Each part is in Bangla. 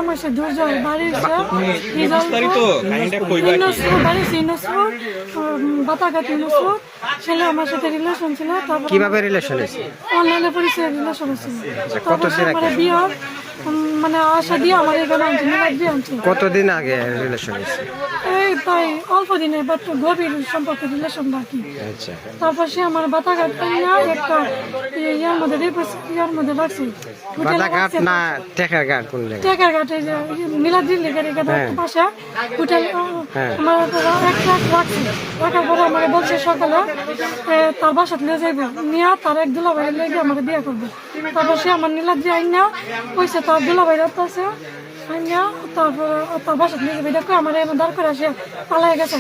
আমার সে দুর্জয় বাড়ির বাতাঘাট ছেলে আমার সাথে রিলেশন ছিল। তারপর কিভাবে রিলেশন হয়েছে? অনলাইনে পরিচয় রিলেশন ছিল। তারপর বিয়ার মানে আশা দিয়ে আমার এখানে আনছে, নিরাদ্রি আনছে। কতদিন আগে রিলেশন হয়েছে? এই তাই অল্প দিনে বাট গভীর সম্পর্কে রিলেশন বাকি। আচ্ছা, তারপর সে আমার বাতাঘাট একটা ইয়ার মধ্যে রাখছে। বাতাঘাট না টেকার ঘাট? কোন জায়গায়? টেকার ঘাটে নীলাদ্রি লেগের পাশে হোটেল আমার রাখছে। রাখার পরে আমাকে বলছে সকালে তার বাসাত নিয়ে যাইবো, নিয়ে তার এক দুলাভাই লেগে আমাকে বিয়ে করবো। তারপর সে আমার নীলাদ্রি আইনা কইছে তার দুলাভাই আছে আইনা, তারপর তার বাসাত নিয়ে যাবে। দেখো আমার এমন দাঁড় করে আসে পালাই গেছে।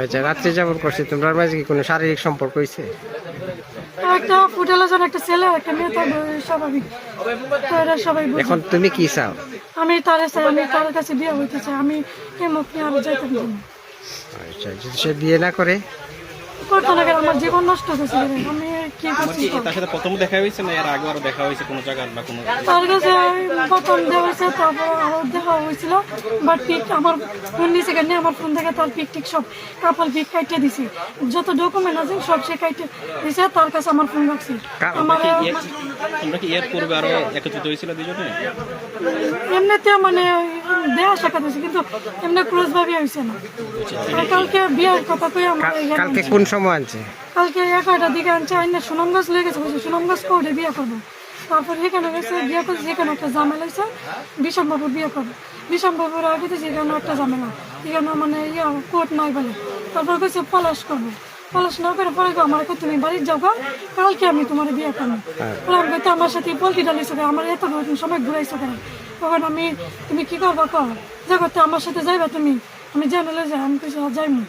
আচ্ছা, রাত্রে যাপন করছে, তোমরা মাঝে কি কোনো শারীরিক সম্পর্ক হয়েছে? একটা হোটেল আছে, একটা ছেলে একটা মেয়ে, তো স্বাভাবিক। তো এরা সবাই এখন তুমি কি চাও? আমি তার কাছে বিয়ে হইতে চাই। আমি এমন আর যাইতাম না। আচ্ছা, যদি সে বিয়ে না করে? করতো না, আমার জীবন নষ্ট হয়েছে। আমি কি করছি? তার সাথে প্রথম দেখা হয়েছে না এর আগে আরো দেখা হয়েছে কোনো জায়গায় বা কোনো? তার কাছে প্রথম দেওয়া হয়েছে, তারপর আরো দেখা হয়েছিল। বাট পিক আমার ফোন নিচে কেন আমার ফোন থেকে তার পিক টিক সব কাপাল পিক কাইটে দিছে, যত ডকুমেন্ট আছে সব সে কাইটে দিছে। তার কাছে আমার ফোন রাখছি। আমার তোমরা কি এর পূর্বে আরো একত্রিত হয়েছিল দুজনে? এমনিতে মানে দেওয়া সাক্ষাৎ হয়েছে, কিন্তু এমনি ক্লোজ ভাবে হয়েছে না। আর কালকে বিয়ের কথা কই আমার কালকে কোন সময় আনছে? কালকে 11টার দিকে আনছে। আইনে সুনামগঞ্জ লেগে গেছে, সুনামগঞ্জ কোর্টে বিয়ে করবো। তারপর এখানে গেছে বিয়ে করছে, যেখানে একটা ঝামেলা হয়েছে বিশামবাবুর বিয়ে করবো। বিশামবাবুর আগে তো যেখানে একটা ঝামেলা, এখানে মানে কোর্ট নাই বলে। তারপর গেছে পলাশ করবো। পলাশ না করে পরে আমার তুমি বাড়ির যাও, কালকে আমি তোমার বিয়ে করবো। আমি তো আমার সাথে পোলট্রি ডালিয়েছো, আমার এত সময় ঘুরাইছো কেন? তখন আমি তুমি কি করবা কর, যা করতে আমার সাথে যাইবা তুমি। আমি জানালে যাই, আমি কিছু যাইনি।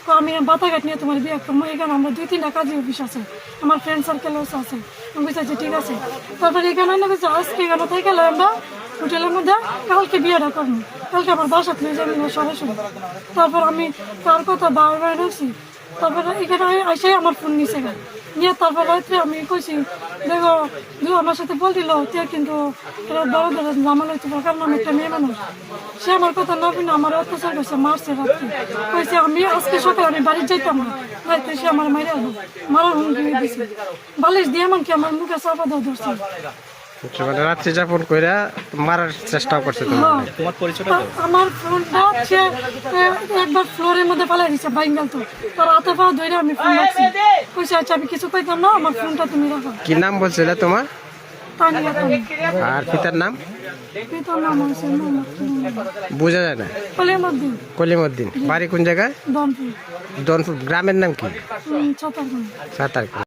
তো আমি বাতাঘাট নিয়ে তোমার বিয়ে করবো। এখানে আমরা 2-3টা কাজী অফিস আছে, আমার ফ্রেন্ড সার্কেলও আছে। আমি বুঝতে ঠিক আছে। তারপরে এখানে না বুঝছি আজকে এখানে থেকে গেলে আমরা হোটেলের মধ্যে কালকে বিয়েটা করবো। কালকে আমার বাসাত নিয়ে যাবো সরাসরি। তারপর আমি তার কথা বারবার রয়েছি। তারপরে এখানে এসে আমার ফোন নিচে গেল নিয়ে তারপর রাত্রে আমি কইছি দেখো আমার সাথে বলছিল তে, কিন্তু এরা বড় ধরে জামাল হইতে পারে, কারণ আমি একটা মেয়ে মানুষ। সে আমার কথা না শুনে আমার অত্যাচার করছে, মারছে রাত্রে। কইছে আমি আজকে সকালে আমি বাড়ি যাইতাম না, রাত্রে সে আমার মাইরে আলো মারার হুমকি দিয়েছে। বালিশ দিয়ে এমনকি আমার মুখে চাপা দেওয়া ধরছে। মানে রাত্রে যাপন করে মারার চেষ্টা করছে? তোমার পরিচয়টা আমার ফোনটা সে একবার ফ্লোরের মধ্যে ফেলাই দিচ্ছে বাইঙ্গাল। তো তার হাতে পা ধরে আমি ফোন রাখছি। কইছে আচ্ছা আমি কিছু কইতাম না, আমার ফোনটা তুমি রাখো। কি নাম বলছিলে তোমার? তানিয়া। আর পিতার নাম? পিতার নাম হয়েছে বোঝা যায় না। কলিমুদ্দিন। কলিমুদ্দিন। বাড়ি কোন জায়গায়? দনপুর। দনপুর। গ্রামের নাম কি? ছাতারকুল। সাঁতারকুল।